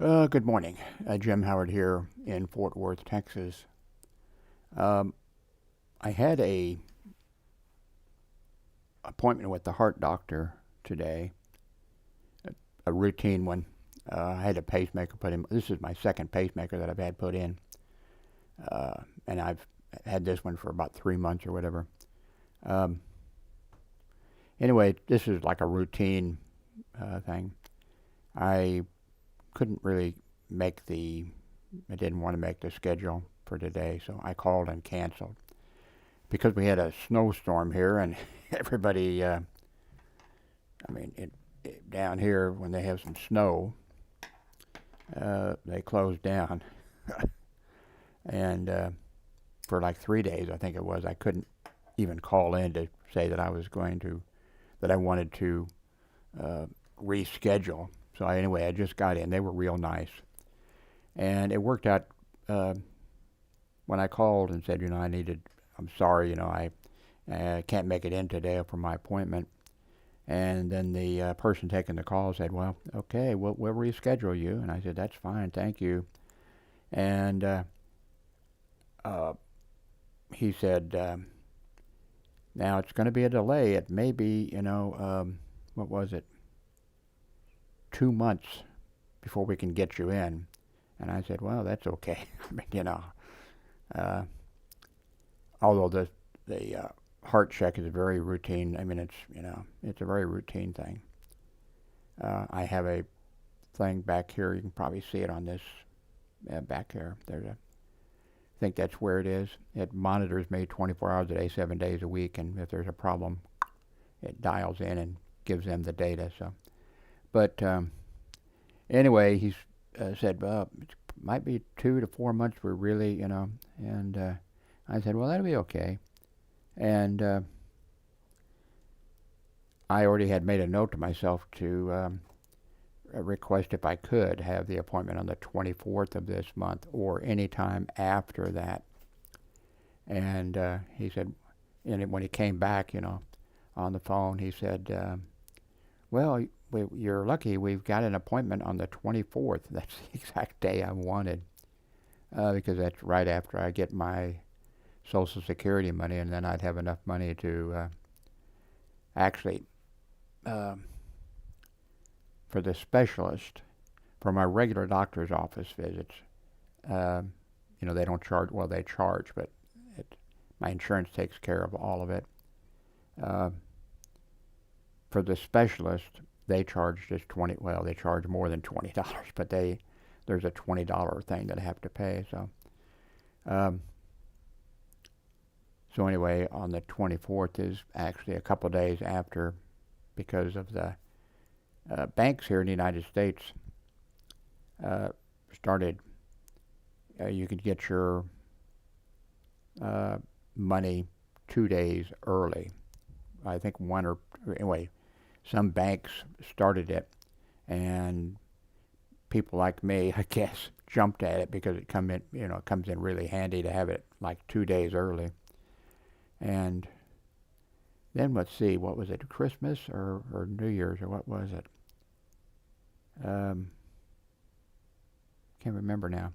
Good morning. Jim Howard here in Fort Worth, Texas. Um, I had a appointment with the heart doctor today, a routine one. I had a pacemaker put in. This is my second pacemaker that I've had put in, and I've had this one for about 3 months or whatever. Um, anyway, this is like a routine thing. I couldn't really make the. I didn't want to make the schedule for today, so I called and canceled because we had a snowstorm here, and everybody. I mean, down here when they have some snow, they close down, and for like 3 days, I think it was, I couldn't even call in to say that that I wanted to uh, reschedule. So anyway, I just got in. They were real nice, and it worked out. Uh, when I called and said, I'm sorry, I can't make it in today for my appointment. And then the person taking the call said, well, okay, we'll reschedule you. And I said, that's fine, thank you. And uh, he said, now it's going to be a delay. It may be, what was it, 2 months before we can get you in. And I said, well, that's okay. I mean, uh, although the heart check is very routine. I mean, it's a very routine thing. I have a thing back here. You can probably see it on this back here. I think that's where it is. It monitors me 24 hours a day, 7 days a week, and if there's a problem, it dials in and gives them the data. So, but anyway, he said, well, it might be 2 to 4 months. We're really, and I said, well, that'll be okay. And I already had made a note to myself to request if I could have the appointment on the 24th of this month or any time after that. And he said, and when he came back, on the phone, he said, well, you're lucky. We've got an appointment on the 24th. That's the exact day I wanted because that's right after I get my Social Security money, and then I'd have enough money to actually, uh, for the specialist, for my regular doctor's office visits, uh, they don't charge, well, they charge, but my insurance takes care of all of it. Uh, for the specialist, they charge just they charge more than $20, but there's a $20 thing that I have to pay, so. Um, So anyway, on the 24th is actually a couple of days after, because of the banks here in the United States uh, started. You could get your uh, money 2 days early. I think anyway, some banks started it, and people like me, I guess, jumped at it because it comes in really handy to have it like 2 days early. And then let's see, what was it, Christmas or New Year's, or what was it? Can't remember now.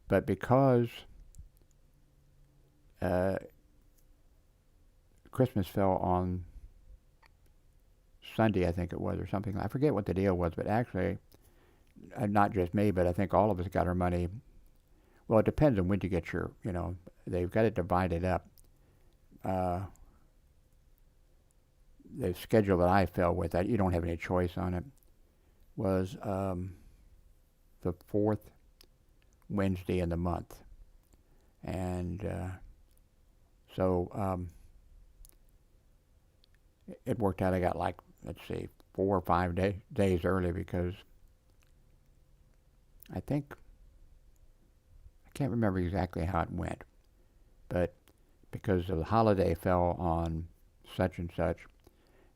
But because uh, Christmas fell on Sunday, I think it was, or something. I forget what the deal was, but actually, not just me, but I think all of us got our money. Well, it depends on when you get they've got it divided up. Uh, the schedule that I fell with, you don't have any choice on it, was the fourth Wednesday in the month. And so it worked out. I got like, let's see, 4 or 5 days early because I can't remember exactly how it went, but because the holiday fell on such and such,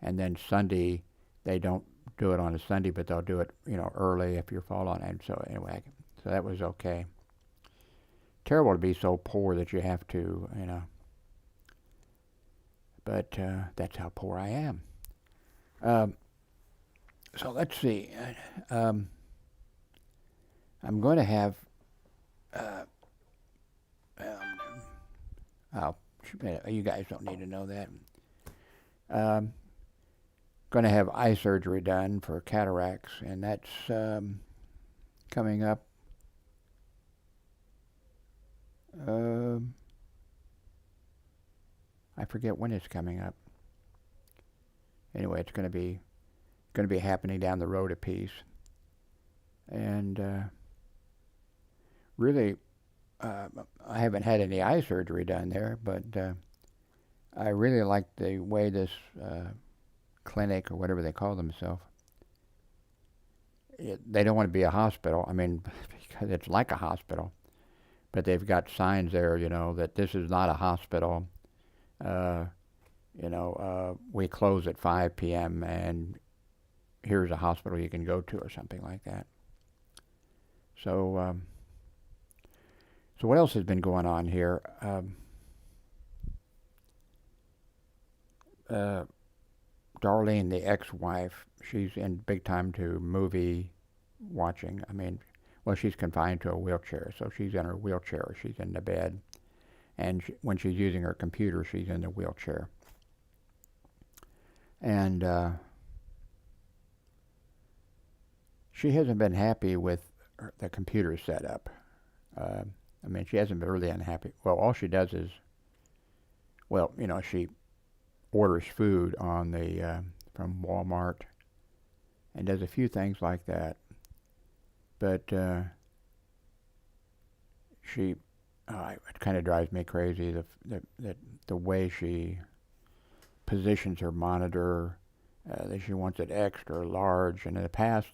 and then Sunday, they don't do it on a Sunday, but they'll do it, early if you fall on it. And so anyway, so that was okay. Terrible to be so poor that you have to, but that's how poor I am. Um, so let's see. I'm going to have, uh, oh, you guys don't need to know that. Um, Going to have eye surgery done for cataracts, and that's coming up. I forget when it's coming up. Anyway, it's going to be happening down the road a piece, and really, I haven't had any eye surgery done there, but I really like the way this clinic or whatever they call themselves. They don't want to be a hospital. I mean, because it's like a hospital, but they've got signs there, that this is not a hospital. Uh, we close at 5 p.m. and here's a hospital you can go to or something like that. So, so what else has been going on here? Darlene, the ex-wife, she's in big time to movie watching. I mean, well, she's confined to a wheelchair, so she's in her wheelchair. She's in the bed, and when she's using her computer, she's in the wheelchair. And she hasn't been happy with the computer setup. I mean, she hasn't been really unhappy. Well, all she does is, she orders food on the from Walmart and does a few things like that. But it kind of drives me crazy the way she positions her monitor. That she wants it extra large, and in the past,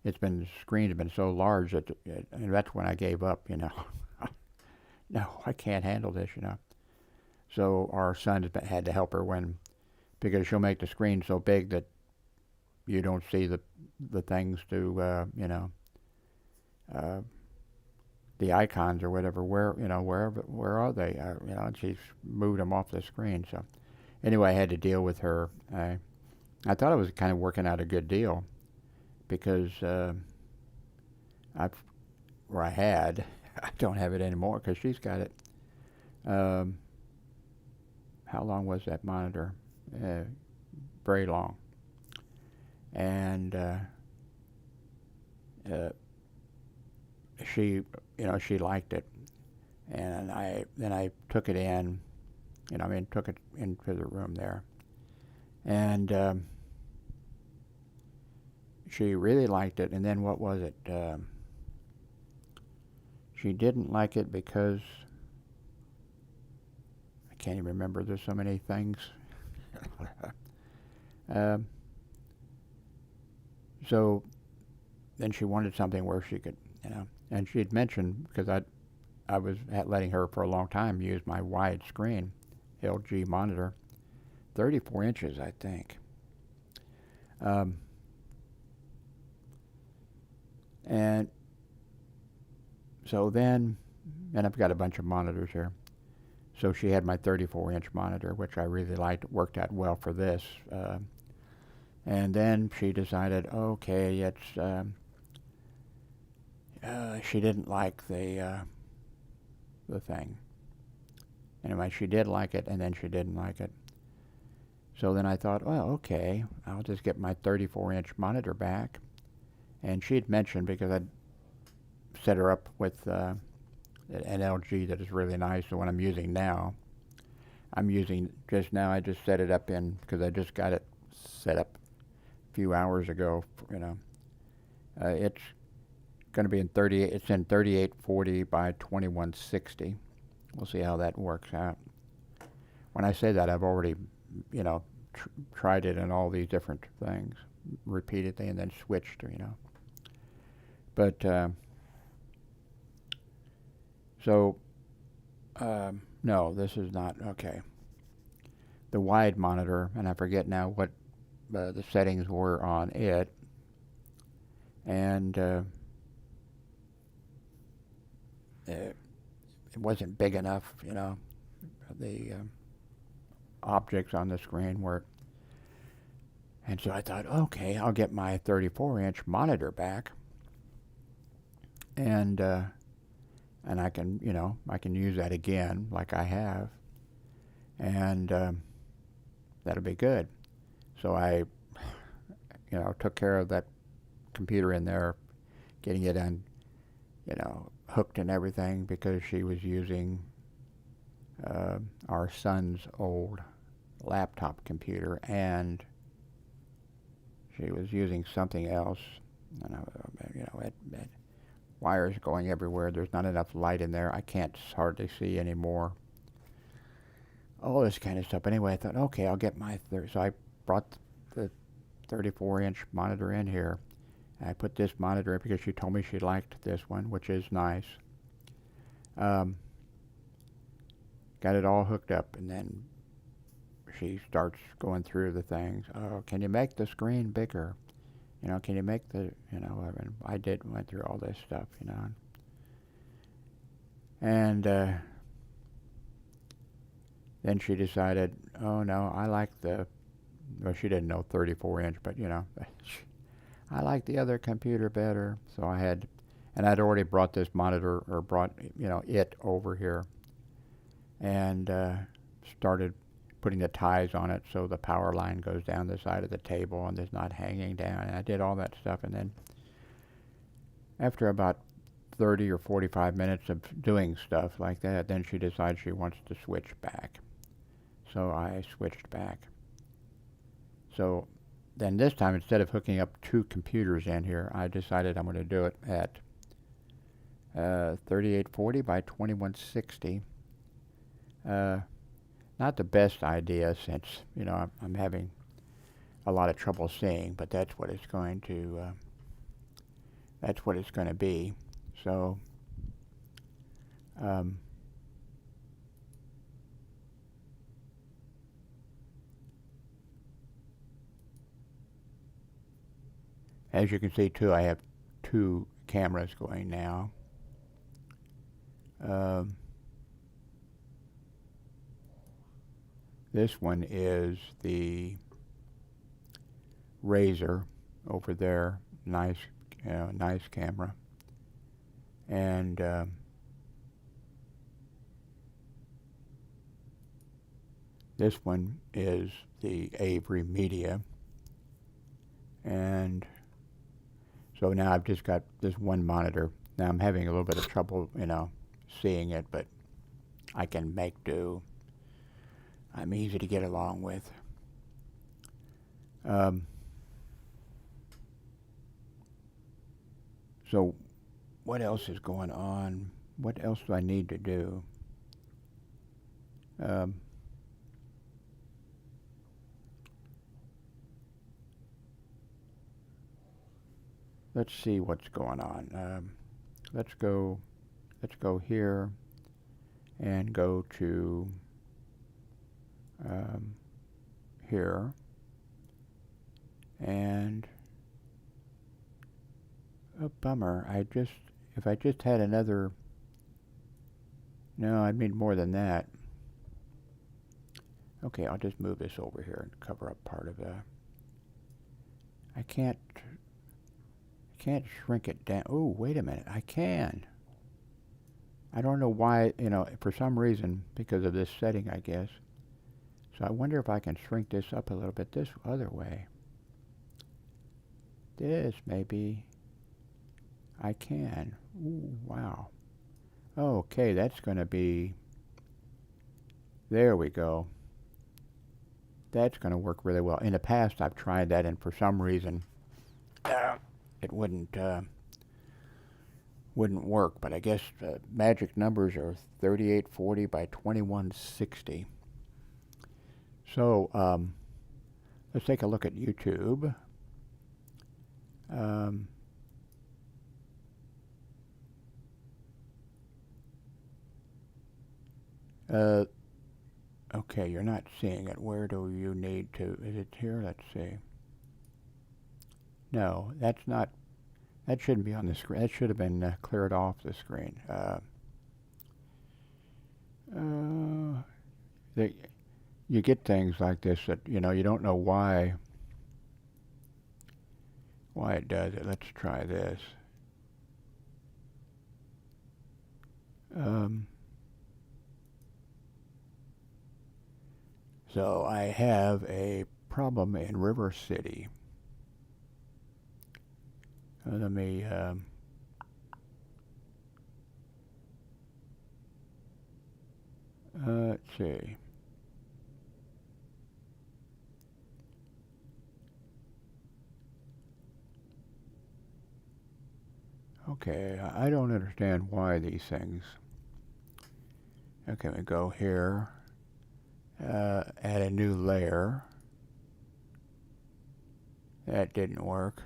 the screen had been so large and that's when I gave up. No, I can't handle this. So our son had to help her because she'll make the screen so big that you don't see the things to the icons or whatever. Where are they? And she's moved them off the screen. So anyway, I had to deal with her. I thought I was kind of working out a good deal because I don't have it anymore because she's got it. How long was that monitor? Very long. And she liked it, and I took it in, took it into the room there, and she really liked it. And then what was it? She didn't like it because I can't even remember. There's so many things. So then she wanted something where she could, and she had mentioned, because I was letting her for a long time use my wide screen LG monitor, 34 inches, I think. And so then, and I've got a bunch of monitors here. So she had my 34-inch monitor, which I really liked. Worked out well for this. And then she decided, okay, she didn't like the thing. Anyway, she did like it, and then she didn't like it. So then I thought, well, okay, I'll just get my 34-inch monitor back. And she'd mentioned, because I'd set her up with an LG that is really nice, the one I'm using now. I just set it up because I just got it set up a few hours ago, It's going to be it's in 3840 by 2160. We'll see how that works out. When I say that, I've already, tried it in all these different things repeatedly and then switched, But, no, this is not, okay. The wide monitor, and I forget now what the settings were on it, and it wasn't big enough, the objects on the screen were, and so I thought, okay, I'll get my 34-inch monitor back, and I can, I can use that again like I have, and that'll be good. So I, took care of that computer in there, getting it on, hooked and everything, because she was using our son's old laptop computer, and she was using something else. And it wires going everywhere. There's not enough light in there. I can't hardly see anymore. All this kind of stuff. Anyway, I thought, okay, I'll get so I brought the 34-inch monitor in here. I put this monitor in because she told me she liked this one, which is nice. Got it all hooked up, and then she starts going through the things. Oh, can you make the screen bigger? Can you make the, I went through all this stuff, And then she decided, oh no, I like well, she didn't know 34-inch, but I like the other computer better. So and I'd already brought this monitor, or brought, it over here, and started putting the ties on it so the power line goes down the side of the table and it's not hanging down. And I did all that stuff, and then after about 30 or 45 minutes of doing stuff like that, then she decides she wants to switch back. So I switched back. So then this time, instead of hooking up two computers in here, I decided I'm going to do it at 3840 by 2160. Not the best idea, since I'm having a lot of trouble seeing, but that's what it's going to be. So as you can see too, I have two cameras going now. This one is the Razor over there, nice camera, and this one is the Avery Media, and so now I've just got this one monitor. Now I'm having a little bit of trouble, seeing it, but I can make do. I'm easy to get along with. So what else is going on? What else do I need to do? Let's see what's going on. Let's go here and go to here, and a bummer. If I just had another, no, I'd need more than that. Okay, I'll just move this over here and cover up part of the, I can't shrink it down. Oh, wait a minute, I can. I don't know why, for some reason, because of this setting, I guess. So I wonder if I can shrink this up a little bit this other way. This, maybe, I can. Ooh, wow. Okay, that's going to be, there we go. That's going to work really well. In the past, I've tried that, and for some reason, it wouldn't work. But I guess magic numbers are 3840 by 2160. So let's take a look at YouTube. Okay, you're not seeing it. Where do you need to? Is it here? Let's see. No, that's not. That shouldn't be on the screen. That should have been cleared off the screen. You get things like this that you don't know why it does it. Let's try this. So I have a problem in River City. Let me let's see. Okay, I don't understand why these things. Okay, we go here, add a new layer. That didn't work.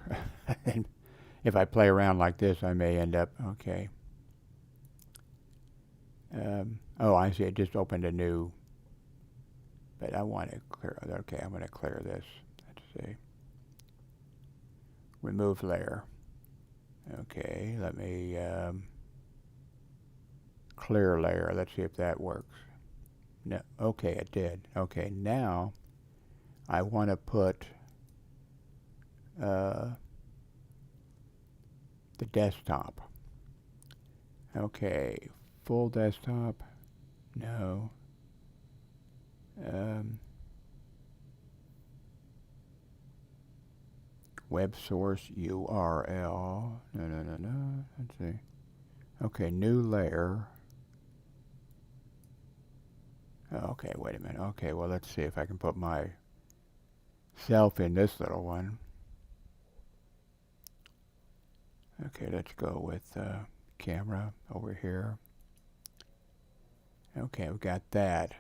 And if I play around like this, I may end up, okay. Oh, I see, it just opened a new, but I want to clear, okay, I'm going to clear this. Let's see. Remove layer. Okay, let me clear layer. Let's see if that works. No, okay, it did. Okay, now I want to put the desktop. Okay, full desktop. No. Web source URL. No. Let's see. Okay, new layer. Okay, wait a minute. Okay, well, let's see if I can put myself in this little one. Okay, let's go with camera over here. Okay, we've got that.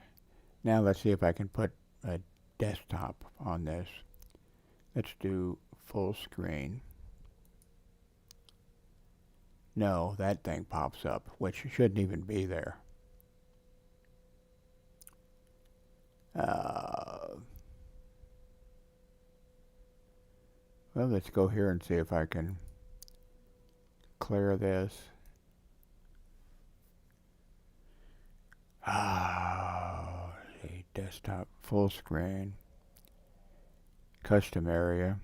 Now let's see if I can put a desktop on this. Let's do full screen. No, that thing pops up, which shouldn't even be there. Well, let's go here and see if I can clear this. See, desktop, full screen, custom area.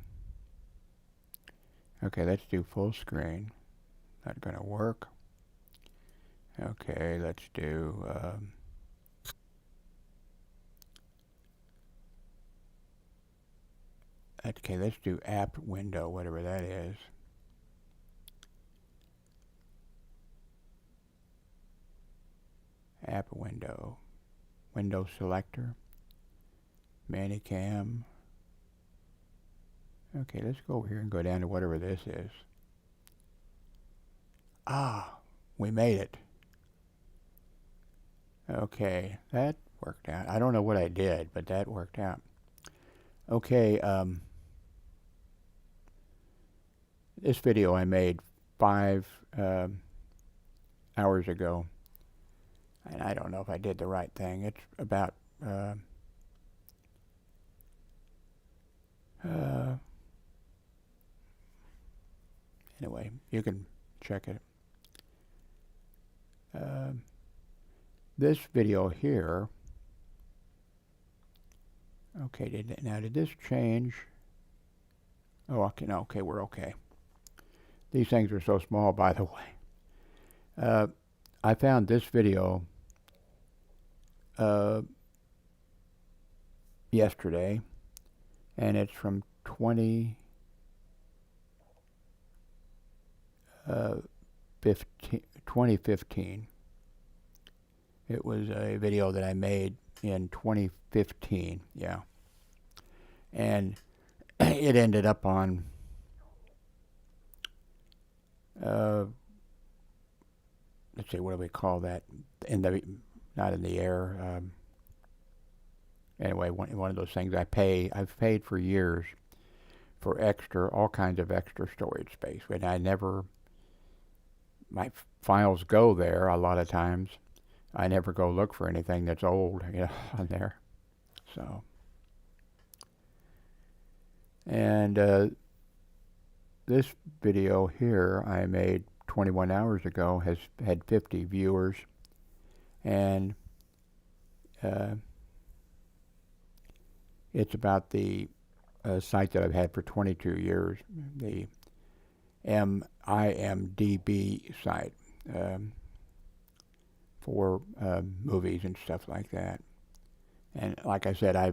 Okay, let's do full screen. Not gonna work. Okay, let's do okay, let's do app window, whatever that is. App window, window selector, Manicam. Okay, let's go over here and go down to whatever this is. Ah, we made it. Okay, that worked out. I don't know what I did, but that worked out. Okay, this video I made 5 hours ago, and I don't know if I did the right thing. It's about anyway, you can check it. This video here, okay, did this change? Oh, okay, no, okay, we're okay. These things are so small, by the way. I found this video yesterday, and it's from 2015. It was a video that I made in 2015, yeah. And it ended up on let's see, what do we call that? Not in the air. Anyway, one of those things I've paid for years for all kinds of extra storage space. And my files go there a lot of times. I never go look for anything that's old, on there. So, and this video here I made 21 hours ago has had 50 viewers, and it's about the site that I've had for 22 years, the IMDb site. for movies and stuff like that. And like I said, I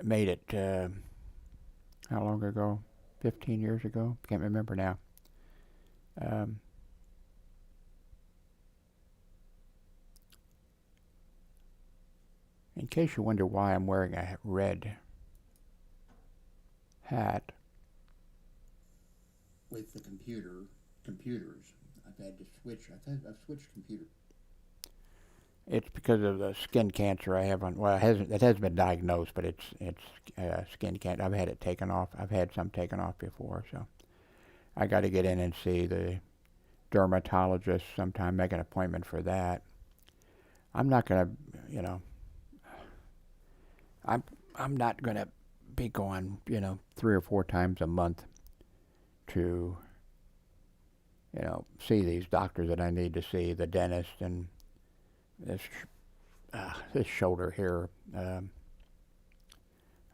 made it, how long ago? 15 years ago? Can't remember now. Um, in case you wonder why I'm wearing a red hat with the computers, I've had to switch. I've switched computers. It's because of the skin cancer I have on. Well, it hasn't been diagnosed, but it's skin cancer. I've had it taken off. I've had some taken off before, so I got to get in and see the dermatologist sometime. Make an appointment for that. I'm not gonna, you know, I'm not gonna be going, 3 or 4 times a month to, see these doctors that I need to see, the dentist and this shoulder here.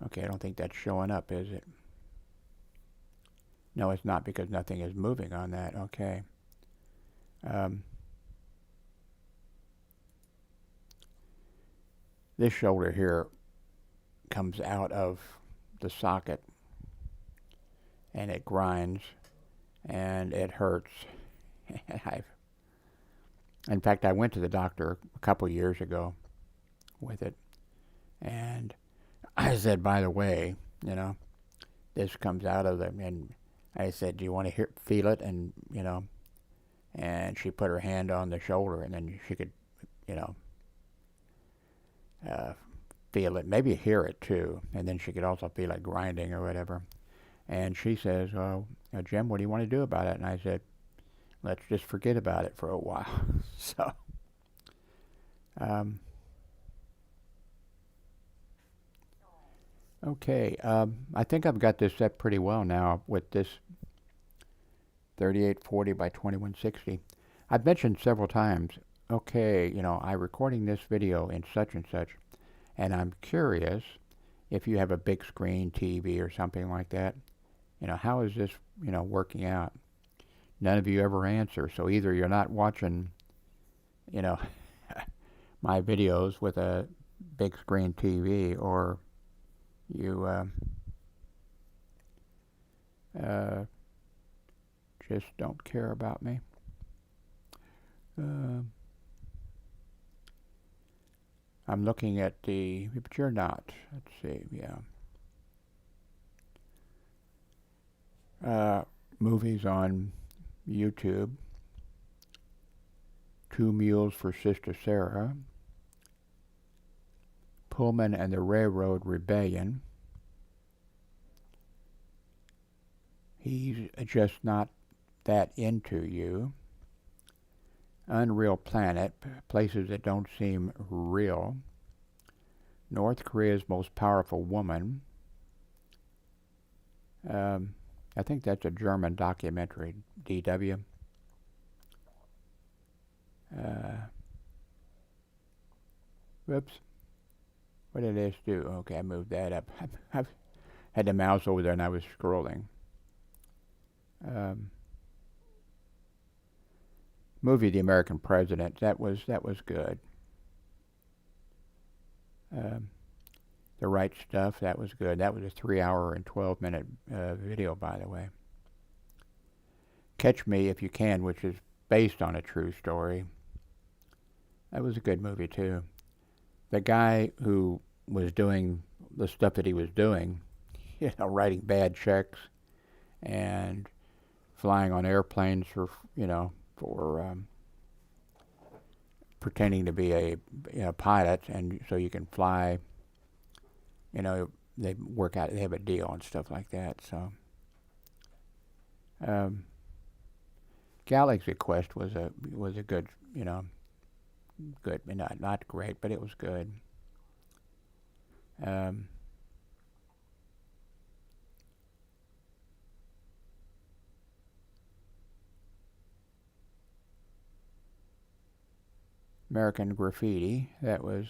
Okay, I don't think that's showing up, is it? No, it's not, because nothing is moving on that. Okay. This shoulder here comes out of the socket and it grinds and it hurts. In fact, I went to the doctor a couple years ago with it, and I said, by the way, this comes out of them, and I said, do you want to feel it? And and she put her hand on the shoulder, and then she could, feel it, maybe hear it too, and then she could also feel it grinding or whatever. And she says, "Well, Jim, what do you want to do about it?" And I said, "Let's just forget about it for a while." So, okay, I think I've got this set pretty well now with this 3840 by 2160. I've mentioned several times, okay, I'm recording this video in such and such, and I'm curious if you have a big screen TV or something like that, how is this, working out? None of you ever answer, so either you're not watching, my videos with a big screen TV, or you just don't care about me. I'm looking at but you're not. Let's see, yeah. Movies on YouTube. 2 Mules for Sister Sarah. Pullman and the Railroad Rebellion. He's just not that into you. Unreal Planet, places that don't seem real. North Korea's Most Powerful Woman. I think that's a German documentary, DW. Whoops. What did this do? Okay, I moved that up. I've had the mouse over there and I was scrolling. Movie The American President, that was good. The Right Stuff, that was good. That was a 3-hour and 12-minute video, by the way. Catch Me If You Can, which is based on a true story. That was a good movie too. The guy who was doing the stuff that he was doing, writing bad checks and flying on airplanes for pretending to be a pilot, and so you can fly. They work out. They have a deal and stuff like that. So, Galaxy Quest was a good, good, not great, but it was good. American Graffiti, that was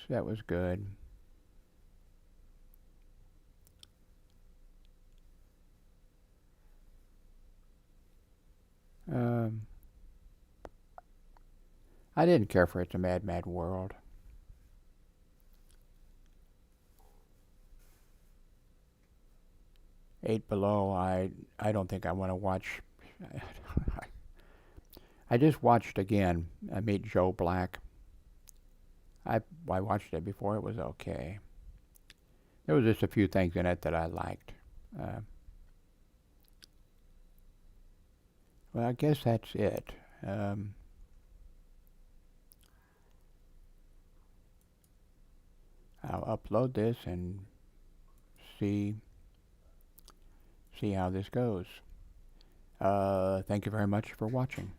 good. I didn't care for It's a Mad, Mad World. Eight Below, I don't think I want to watch. I just watched again Meet Joe Black. I watched it before. It was okay. There was just a few things in it that I liked. Uh, well, I guess that's it. Um, I'll upload this and see see how this goes. Thank you very much for watching.